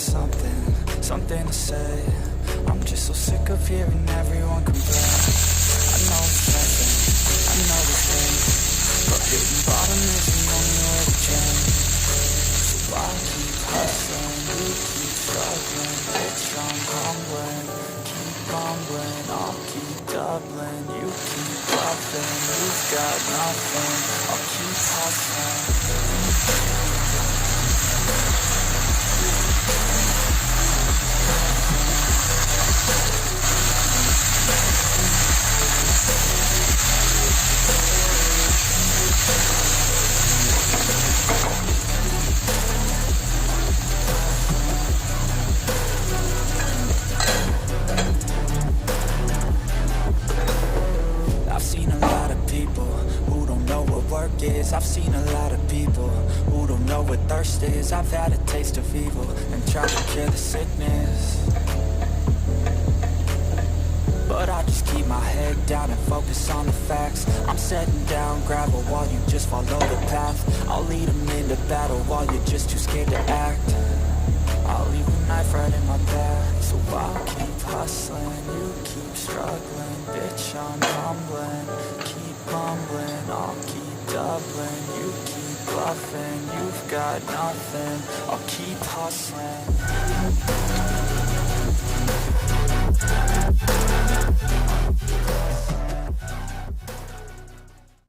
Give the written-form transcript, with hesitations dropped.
something to say. I'm just so sick of hearing everyone complain. I know it's stressing, I know it's pain, but hitting bottom is the only way to change. So I keep hustling, you keep struggling, bitch I'm humbling. Keep bumbling, I'll keep doubling, you keep bluffing, you've got nothing, I'll keep hustling. I've seen a lot of people who don't know what work is. I've seen a lot of people who don't know what thirst is. I've had a taste of evil and tried to cure the sickness, but I just keep my head down and focus on the facts. I'm setting down gravel while you just follow the path. I'll lead them into battle while you're just too scared to act. I'll leave a knife right in my back. So I'll keep hustling, you keep struggling, bitch I'm humbling. Keep bumbling, I'll keep doubling, you keep bluffing, you've got nothing, I'll keep hustling.